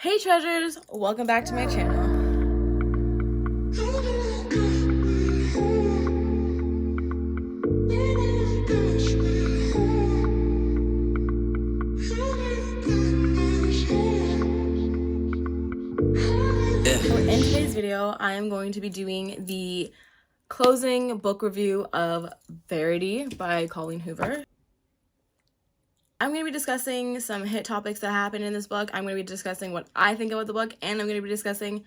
Hey treasures, welcome back to my channel. In today's video, I am going to be doing the closing book review of Verity by Colleen Hoover. I'm going to be discussing some hit topics that happen in this book. I'm going to be discussing what I think about the book, and I'm going to be discussing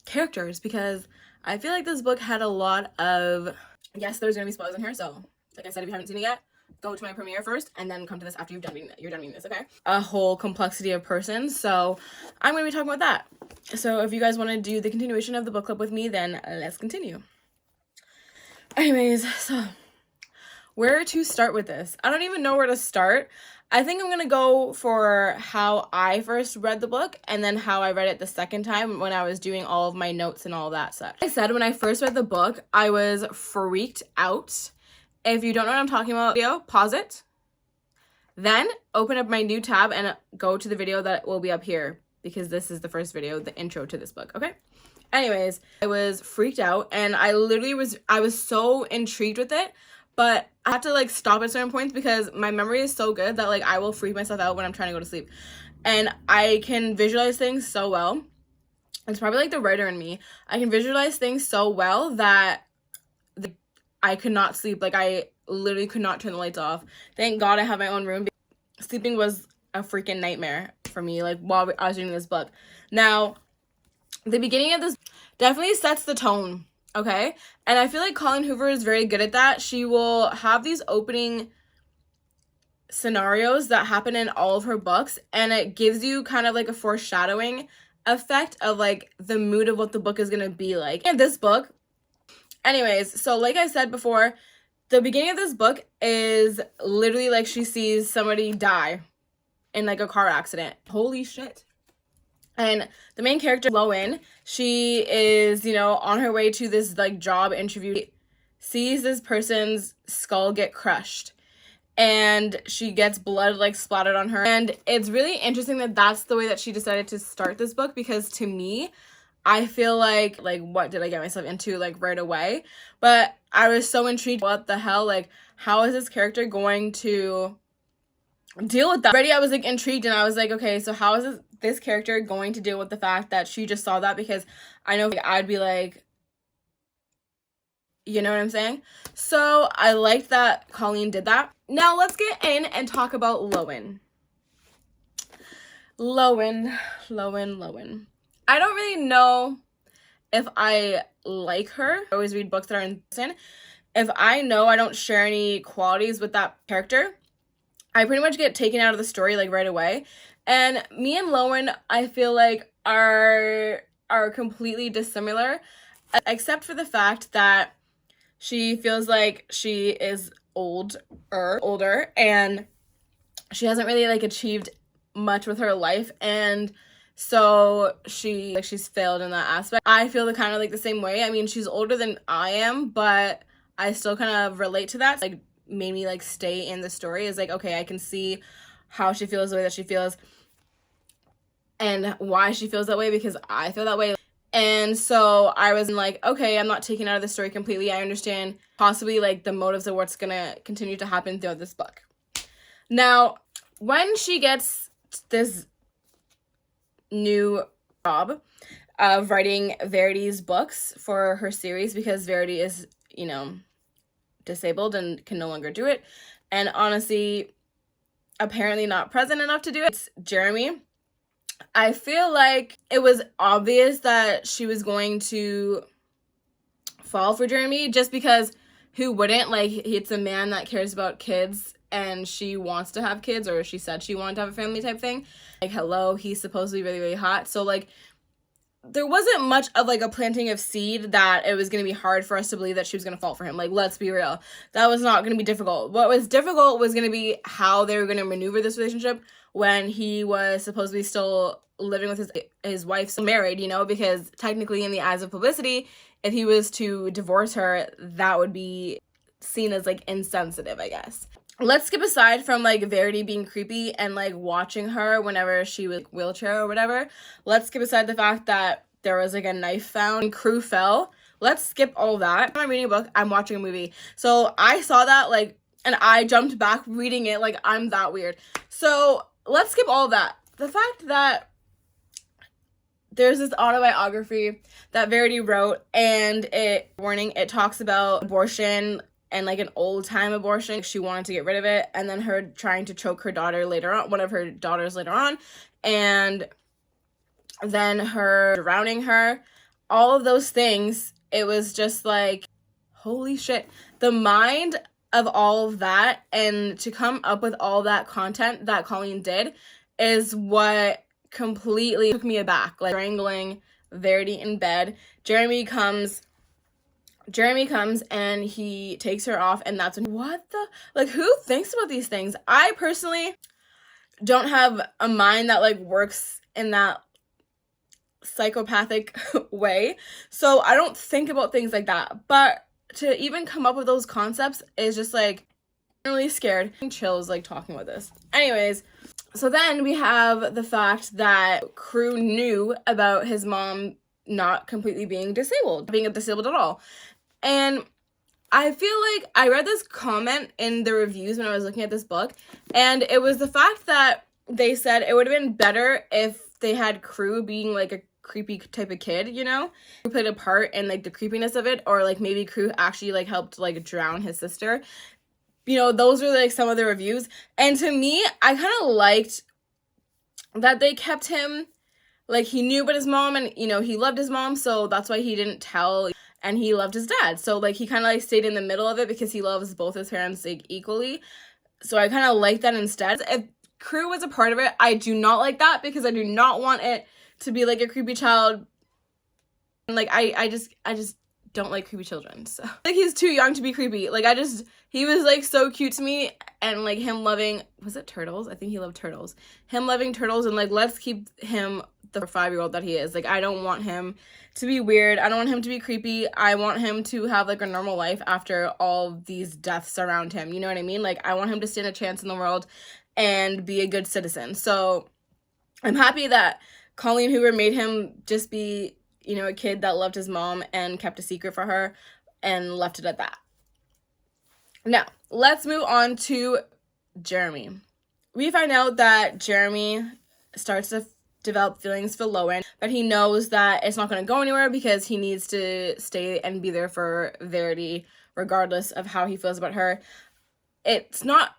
characters because I feel like this book had a lot of... Yes, there's going to be spoilers in here, so like I said, if you haven't seen it yet, go to my premiere first and then come to this after you're done reading this, okay? A whole complexity of persons, so I'm going to be talking about that. So if you guys want to do the continuation of the book club with me, then let's continue. Anyways, so where to start with this? I don't even know where to start. I think I'm gonna go for how I first read the book and then how I read it the second time when I was doing all of my notes and all that stuff. Like I said, when I first read the book, I was freaked out. If you don't know what I'm talking about, video, pause it. Then open up my new tab and go to the video that will be up here because this is the first video, the intro to this book, okay? Anyways, I was freaked out and I was so intrigued with it. But I have to like stop at certain points because my memory is so good that like I will freak myself out when I'm trying to go to sleep. And I can visualize things so well. It's probably like the writer in me. I can visualize things so well that I could not sleep. Like I literally could not turn the lights off. Thank God I have my own room. Sleeping was a freaking nightmare for me like while I was reading this book. Now, the beginning of this definitely sets the tone. Okay, and I feel like Colleen Hoover is very good at that. She will have these opening scenarios that happen in all of her books, and it gives you kind of like a foreshadowing effect of like the mood of what the book is going to be like. In this book, anyways, so like I said before, the beginning of this book is literally like she sees somebody die in like a car accident. Holy shit. And the main character, Lowen, she is, on her way to this, like, job interview, sees this person's skull get crushed, and she gets blood, like, splattered on her. And it's really interesting that that's the way that she decided to start this book, because to me, I feel like, what did I get myself into, like, right away? But I was so intrigued, what the hell, like, how is this character going to deal with that? Already I was, like, intrigued, and I was like, okay, so how is this character going to deal with the fact that she just saw that? Because I know I'd be like, you know what I'm saying? So I liked that Colleen did that. Now let's get in and talk about Lowen. Lowen. I don't really know if I like her. I always read books that are in. If I know I don't share any qualities with that character, I pretty much get taken out of the story like right away. And me and Lowen, I feel like are completely dissimilar, except for the fact that she feels like she is older, and she hasn't really like achieved much with her life, and so she's failed in that aspect. I feel the kind of like the same way. I mean, she's older than I am, but I still kind of relate to that. Like made me like stay in the story is like, okay, I can see how she feels the way that she feels and why she feels that way because I feel that way. And so I was like, okay, I'm not taken out of the story completely. I understand possibly like the motives of what's gonna continue to happen throughout this book. Now, when she gets this new job of writing Verity's books for her series, because Verity is, disabled and can no longer do it, and honestly apparently not present enough to do it, it's Jeremy. I feel like it was obvious that she was going to fall for Jeremy just because who wouldn't? Like, it's a man that cares about kids and she wants to have kids, or she said she wanted to have a family type thing. Like, hello, he's supposed to be really, really hot. So like there wasn't much of like a planting of seed that it was going to be hard for us to believe that she was going to fall for him. Like, let's be real. That was not going to be difficult. What was difficult was going to be how they were going to maneuver this relationship when he was supposedly still living with his wife, still married, because technically in the eyes of publicity, if he was to divorce her, that would be seen as like insensitive, I guess. let's skip aside from like Verity being creepy and like watching her whenever she was wheelchair or whatever. Let's skip aside the fact that there was like a knife found and Crew fell. Let's skip all that. I'm reading a book, I'm watching a movie. So I saw that like, and I jumped back reading it like I'm that weird. So let's skip all that. The fact that there's this autobiography that Verity wrote, and it talks about abortion and like an old time abortion. She wanted to get rid of it, and then her trying to choke her daughter later on, one of her daughters later on, and then her drowning her. All of those things, it was just like, holy shit. The mind of all of that, and to come up with all that content that Colleen did, is what completely took me aback. Like strangling Verity in bed. Jeremy comes and he takes her off, and that's when, what the, like, who thinks about these things? I personally don't have a mind that like works in that psychopathic way, so I don't think about things like that. But to even come up with those concepts is just like, I'm really scared. Chills like talking about this. Anyways, so then we have the fact that Crew knew about his mom not completely being disabled at all. And I feel like I read this comment in the reviews when I was looking at this book, and it was the fact that they said it would have been better if they had Crew being like a creepy type of kid, you know, who played a part in like the creepiness of it, or like maybe Crew actually like helped like drown his sister. You know, those were like some of the reviews. And to me, I kind of liked that they kept him, like, he knew about his mom, and, you know, he loved his mom, so that's why he didn't tell, and he loved his dad. So, like, he kind of, like, stayed in the middle of it because he loves both his parents, like, equally. So I kind of like that instead. If Crew was a part of it, I do not like that, because I do not want it to be, like, a creepy child. And, like, I just don't like creepy children, so. Like, he's too young to be creepy. Like, he was, like, so cute to me, and, like, him loving, was it turtles? I think he loved turtles. Him loving turtles, and, like, let's keep him the 5-year-old that he is. Like, I don't want him to be weird. I don't want him to be creepy. I want him to have, like, a normal life after all these deaths around him. You know what I mean? Like, I want him to stand a chance in the world and be a good citizen. So, I'm happy that Colleen Hoover made him just be, you know, a kid that loved his mom and kept a secret for her and left it at that. Now, let's move on to Jeremy. We find out that Jeremy starts to develop feelings for Lowen, but he knows that it's not going to go anywhere because he needs to stay and be there for Verity regardless of how he feels about her. It's not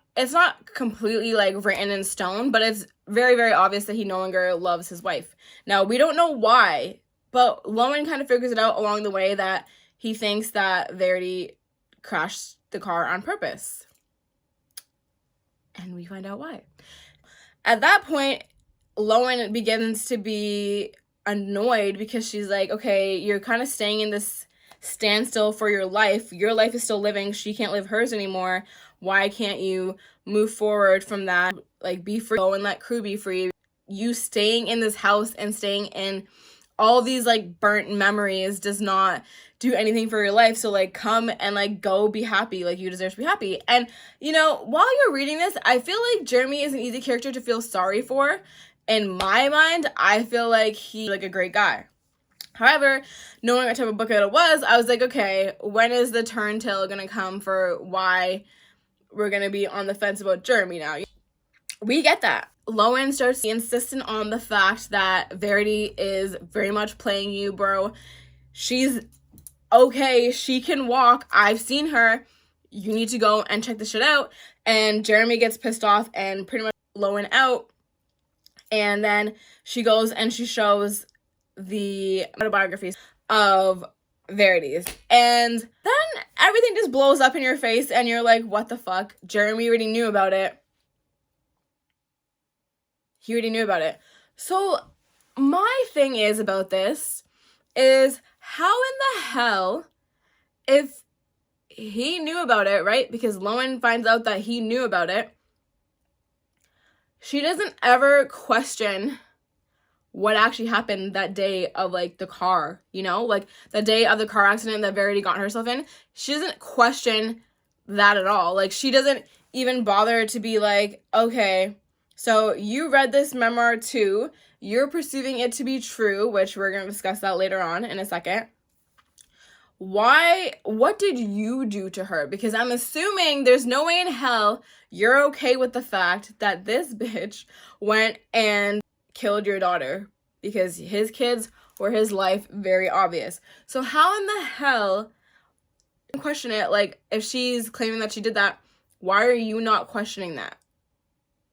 completely like written in stone, but it's very, very obvious that he no longer loves his wife. Now, we don't know why, but Lowen kind of figures it out along the way that he thinks that Verity crashed the car on purpose. And we find out why. At that point, Lowen begins to be annoyed because she's like, okay, you're kind of staying in this standstill for your life. Your life is still living. She can't live hers anymore. Why can't you move forward from that? Like, be free. Go and let Crew be free. You staying in this house and staying in all these like burnt memories does not do anything for your life. So like, come and like go be happy. Like, you deserve to be happy. And you know, while you're reading this, I feel like Jeremy is an easy character to feel sorry for. In my mind, I feel like he's like a great guy. However, knowing what type of book it was, I was like, okay, when is the turntail gonna come for why we're gonna be on the fence about Jeremy now? We get that. Lowen starts insisting on the fact that Verity is very much playing you, bro. She's okay. She can walk. I've seen her. You need to go and check this shit out. And Jeremy gets pissed off and pretty much Lowen out. And then she goes and she shows the autobiographies of Verity's. And then everything just blows up in your face and you're like, what the fuck? Jeremy already knew about it. He already knew about it. So my thing is about this is, how in the hell, if he knew about it, right? Because Lowen finds out that he knew about it. She doesn't ever question what actually happened that day of like the car, you know, like the day of the car accident that Verity got herself in. She doesn't question that at all. Like, she doesn't even bother to be like, okay, so you read this memoir too, you're perceiving it to be true, which we're going to discuss that later on in a second. What did you do to her? Because I'm assuming there's no way in hell you're okay with the fact that this bitch went and killed your daughter, because his kids were his life, very obvious. So how in the hell question it? Like, if she's claiming that she did that, why are you not questioning that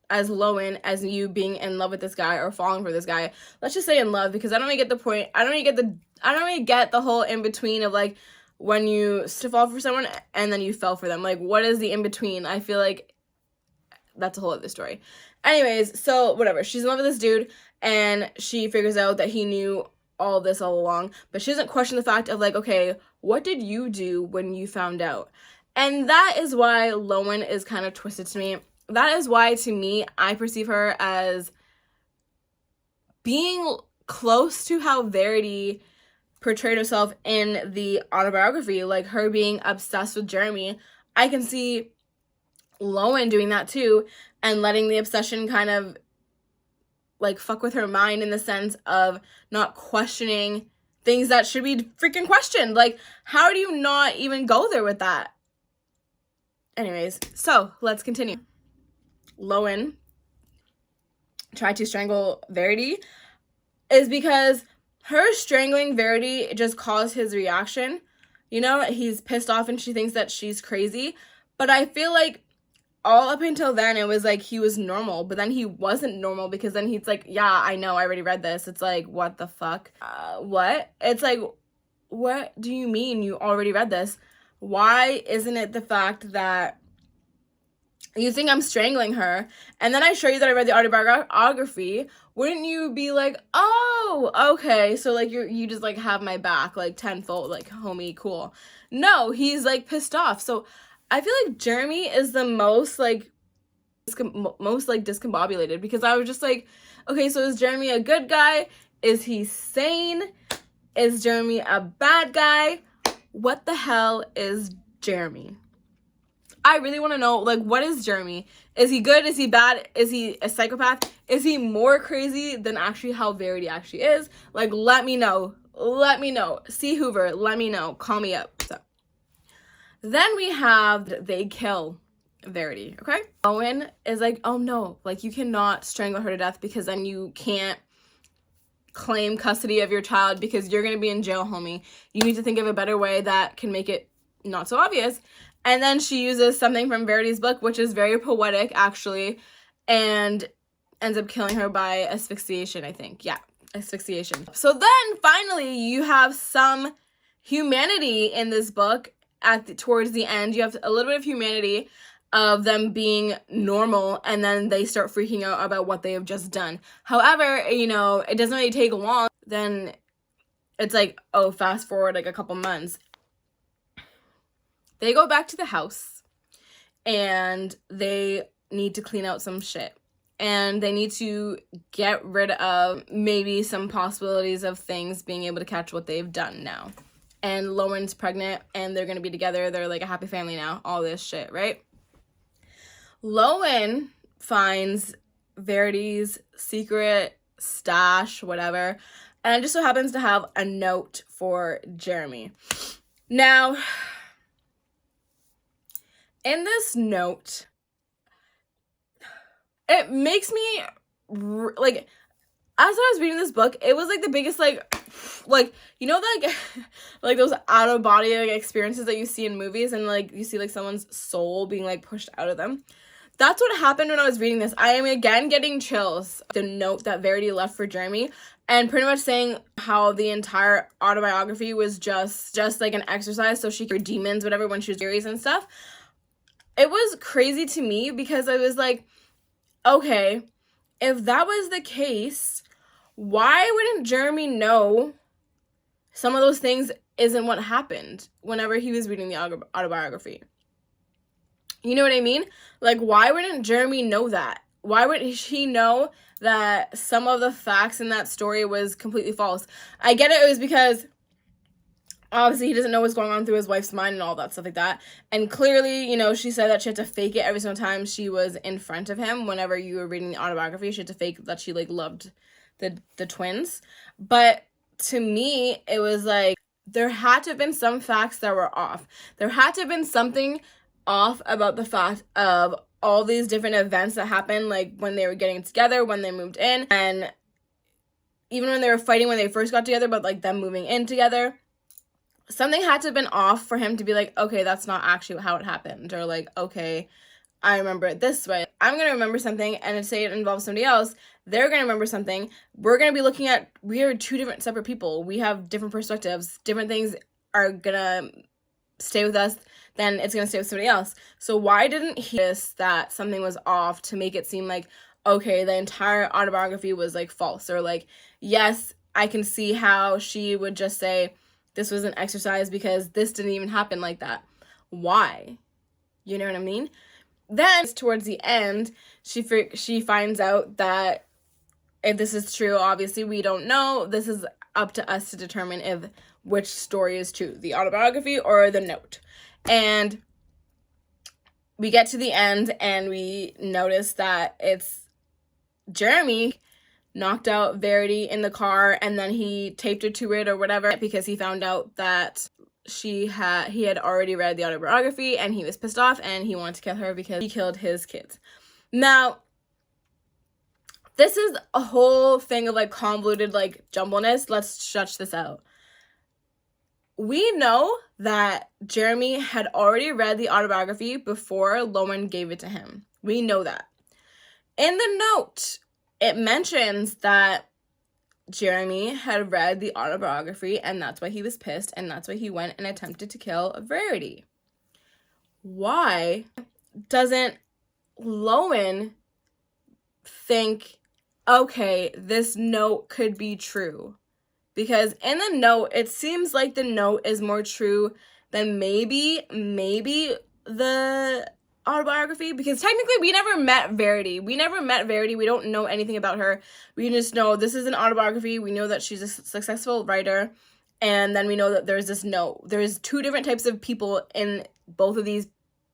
as Lowen, as you being in love with this guy or falling for this guy? Let's just say in love, because I don't really get the point. I don't really get the whole in between of like when you fall for someone and then you fell for them. Like, what is the in between? I feel like that's a whole other story. Anyways, so whatever. She's in love with this dude, and she figures out that he knew all this all along, but she doesn't question the fact of like, okay, what did you do when you found out? And that is why Lowen is kind of twisted to me. That is why, to me, I perceive her as being close to how Verity portrayed herself in the autobiography, like her being obsessed with Jeremy. I can see Lowen doing that too, and letting the obsession kind of like fuck with her mind, in the sense of not questioning things that should be freaking questioned. Like, how do you not even go there with that? Anyways, so let's continue. Lowen tried to strangle Verity is because her strangling Verity just caused his reaction. You know, he's pissed off and she thinks that she's crazy. But I feel like all up until then, it was like he was normal, but then he wasn't normal, because then he's like, yeah, I know, I already read this. It's like, what the fuck? What? It's like, what do you mean you already read this? Why isn't it the fact that you think I'm strangling her, and then I show you that I read the autobiography? Wouldn't you be like, oh, okay, so like you just like have my back like tenfold, like, homie, cool? No, he's like pissed off. So I feel like Jeremy is the most discombobulated, because I was just like, okay, so is Jeremy a good guy? Is he sane? Is Jeremy a bad guy? What the hell is Jeremy? I really want to know, like, what is Jeremy? Is he good? Is he bad? Is he a psychopath? Is he more crazy than actually how Verity actually is? Like, let me know. Let me know. C. Hoover, let me know. Call me up. So then we have, they kill Verity, okay? Owen is like, oh no, like, you cannot strangle her to death, because then you can't claim custody of your child, because you're going to be in jail, homie. You need to think of a better way that can make it not so obvious. And then she uses something from Verity's book, which is very poetic, actually, and ends up killing her by asphyxiation, I think. Yeah, asphyxiation. So then, finally, you have some humanity in this book. Towards the end, you have a little bit of humanity of them being normal, and then they start freaking out about what they have just done. However, you know, it doesn't really take long. Then it's like, oh, fast forward like a couple months. They go back to the house, and they need to clean out some shit. And they need to get rid of maybe some possibilities of things being able to catch what they've done now. And Lowen's pregnant, and they're going to be together. They're like a happy family now. All this shit, right? Lowen finds Verity's secret stash, whatever. And it just so happens to have a note for Jeremy. Now, in this note, it makes me, like, as I was reading this book, it was like the biggest, like, you know, like, like those out of body like experiences that you see in movies, and like you see like someone's soul being like pushed out of them. That's what happened when I was reading this. I am again getting chills. The note that Verity left for Jeremy, and pretty much saying how the entire autobiography was just like an exercise so she could demons, whatever, when she was series and stuff. It was crazy to me, because I was like, okay, if that was the case, why wouldn't Jeremy know some of those things isn't what happened whenever he was reading the autobiography? You know what I mean? Like, why wouldn't Jeremy know that? Why would he know that some of the facts in that story was completely false? I get it. It was because obviously he doesn't know what's going on through his wife's mind and all that stuff like that. And clearly, you know, she said that she had to fake it every single time she was in front of him. Whenever you were reading the autobiography, she had to fake that she like loved the twins. But to me, it was like there had to have been some facts that were off. There had to have been something off about the fact of all these different events that happened, like when they were getting together, when they moved in, and even when they were fighting when they first got together, but like them moving in together. Something had to have been off for him to be like, okay, that's not actually how it happened. Or like, okay, I remember it this way. I'm going to remember something and say it involves somebody else. They're going to remember something. We're going to be looking at, we are two different separate people. We have different perspectives. Different things are going to stay with us than it's going to stay with somebody else. So why didn't he notice that something was off to make it seem like, okay, the entire autobiography was like false? Or like, yes, I can see how she would just say, this was an exercise because this didn't even happen like that. Why? You know what I mean? Then towards the end, she finds out that if this is true, obviously we don't know. This is up to us to determine if which story is true, the autobiography or the note. And we get to the end and we notice that it's Jeremy knocked out Verity in the car, and then he taped her to it or whatever because he found out that he had already read the autobiography and he was pissed off and he wanted to kill her because he killed his kids. Now, this is a whole thing of like convoluted like jumbleness. Let's stretch this out. We know that Jeremy had already read the autobiography before Lowen gave it to him. We know that. In the note, it mentions that Jeremy had read the autobiography and that's why he was pissed and that's why he went and attempted to kill Verity. Why doesn't Lowen think, okay, this note could be true? Because in the note, it seems like the note is more true than maybe the autobiography, because technically we never met Verity. We don't know anything about her. We just know this is an autobiography. We know that she's a successful writer, and then we know that there's this note. There's two different types of people in both of these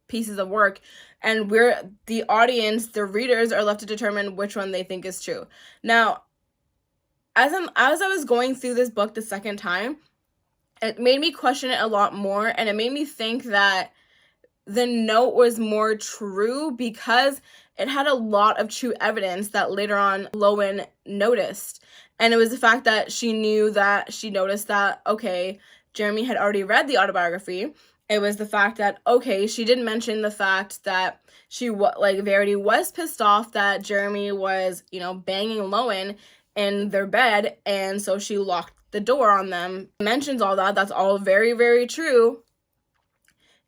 pieces of work, and we're the audience, the readers, are left to determine which one they think is true. Now, as I was going through this book the second time, it made me question it a lot more, and it made me think that the note was more true because it had a lot of true evidence that later on Lowen noticed. And it was the fact that she noticed that, okay, Jeremy had already read the autobiography. It was the fact that, okay, she didn't mention the fact that Verity was pissed off that Jeremy was, banging Lowen in their bed, and so she locked the door on them. It mentions all that. That's all very, very true.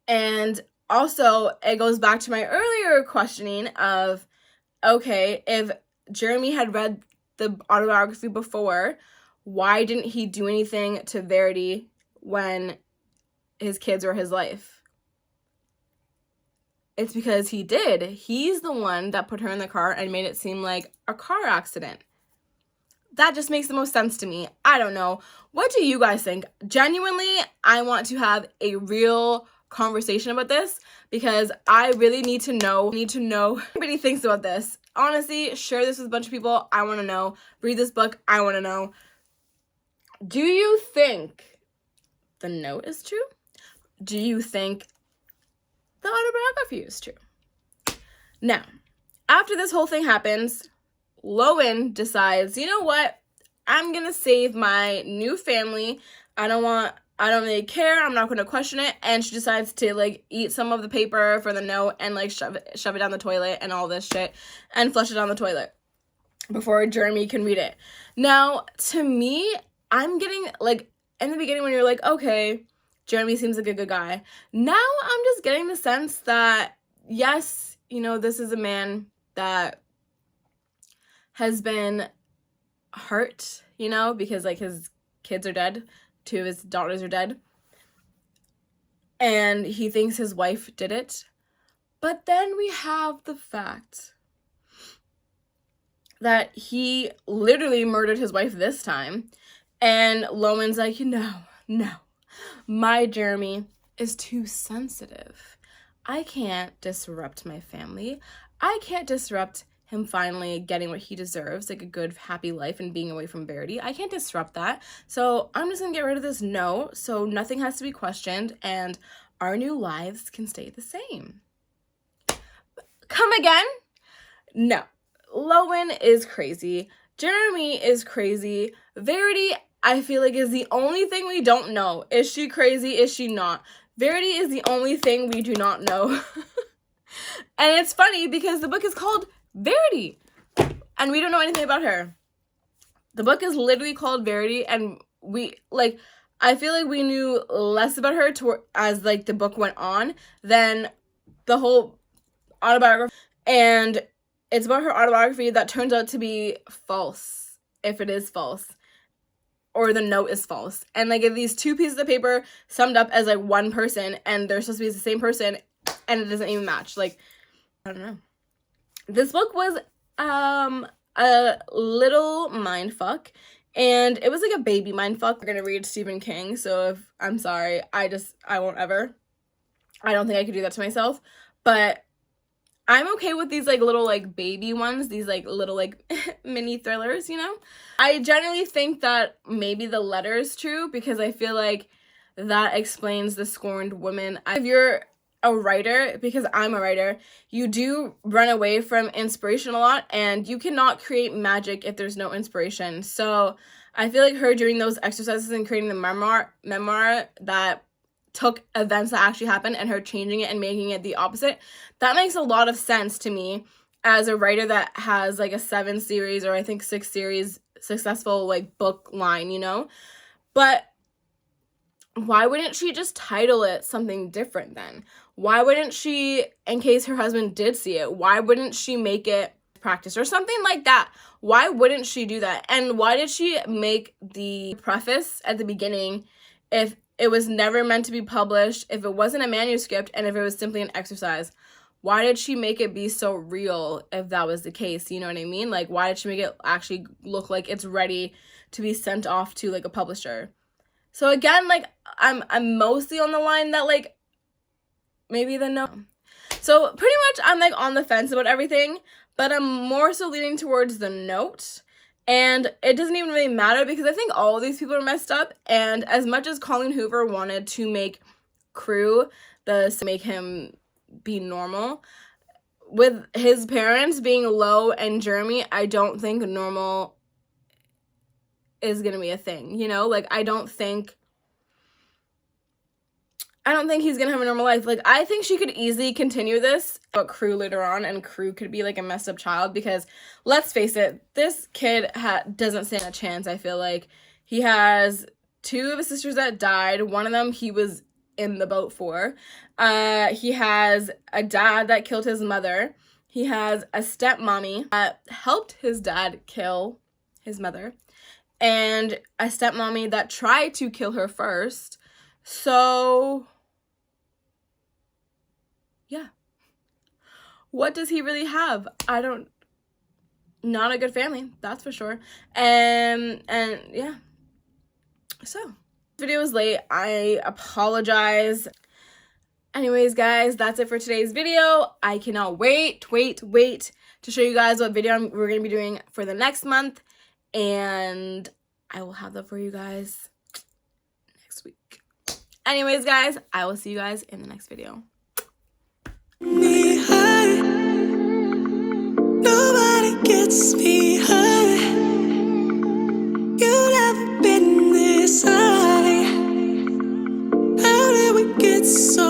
And also, it goes back to my earlier questioning of, okay, if Jeremy had read the autobiography before, why didn't he do anything to Verity when his kids were his life? It's because he did. He's the one that put her in the car and made it seem like a car accident. That just makes the most sense to me. I don't know. What do you guys think? Genuinely, I want to have a real conversation about this because I really need to know what everybody thinks about this. Honestly, share this with a bunch of people. I want to know. Read this book. I want to know. Do you think the note is true? Do you think the autobiography is true? Now, after this whole thing happens, Lowen decides, you know what? I'm going to save my new family. I don't really care. I'm not going to question it. And she decides to eat some of the paper for the note and shove it down the toilet and all this shit and flush it down the toilet before Jeremy can read it. Now, to me, I'm getting in the beginning when you're like, okay, Jeremy seems like a good guy. Now I'm just getting the sense that, yes, this is a man that has been hurt, because his kids are dead. 2 of his daughters are dead. And he thinks his wife did it. But then we have the fact that he literally murdered his wife this time. And Lowen's like, no, My Jeremy is too sensitive. I can't disrupt my family. I can't disrupt him finally getting what he deserves, like a good, happy life and being away from Verity. I can't disrupt that. So I'm just gonna get rid of this note so nothing has to be questioned and our new lives can stay the same. Come again? No. Lowen is crazy. Jeremy is crazy. Verity, I feel like, is the only thing we don't know. Is she crazy? Is she not? Verity is the only thing we do not know. And it's funny because the book is called Verity and we don't know anything about her. The book is literally called Verity, and we, like, I feel like we knew less about her as, like, the book went on than the whole autobiography. And it's about her autobiography that turns out to be false, if it is false, or the note is false. And, like, these two pieces of paper summed up as, like, one person, and they're supposed to be the same person, and it doesn't even match. Like, I don't know. This book was a little mindfuck, and it was like a baby mindfuck. We're gonna read Stephen King, so if I'm sorry, I won't ever. I don't think I could do that to myself, but I'm okay with these, like, little, like, baby ones, these, like, little, like, mini thrillers, you know? I generally think that maybe the letter is true because I feel like that explains the scorned woman. If you're a writer, because I'm a writer, you do run away from inspiration a lot, and you cannot create magic if there's no inspiration. So I feel like her doing those exercises and creating the memoir that took events that actually happened and her changing it and making it the opposite, that makes a lot of sense to me as a writer that has, like, a 7-series or I think 6-series successful, like, book line, you know? But why wouldn't she just title it something different then? Why wouldn't she, in case her husband did see it, why wouldn't she make it practice or something like that? Why wouldn't she do that? And why did she make the preface at the beginning if it was never meant to be published, if it wasn't a manuscript, and if it was simply an exercise? Why did she make it be so real if that was the case? You know what I mean? Like, why did she make it actually look like it's ready to be sent off to, like, a publisher? So again, like, I'm mostly on the line that, like, maybe the no. So pretty much I'm, like, on the fence about everything, but I'm more so leaning towards the note. And it doesn't even really matter because I think all of these people are messed up. And as much as Colleen Hoover wanted to make Crew make him be normal, with his parents being Lo and Jeremy, I don't think normal is gonna be a thing, you know? Like, I don't think he's gonna have a normal life. Like, I think she could easily continue this about Crew later on, and Crew could be, like, a messed up child because, let's face it, this kid doesn't stand a chance, I feel like. He has 2 of his sisters that died. One of them he was in the boat for. He has a dad that killed his mother. He has a stepmommy that helped his dad kill his mother. And a stepmommy that tried to kill her first. So, yeah. What does he really have? Not a good family, that's for sure. And yeah. So, this video is late. I apologize. Anyways, guys, that's it for today's video. I cannot wait to show you guys what video we're going to be doing for the next month. And I will have that for you guys next week. Anyways, guys, I will see you guys in the next video. Me high. Nobody gets me high. You've never been this high. How did we get so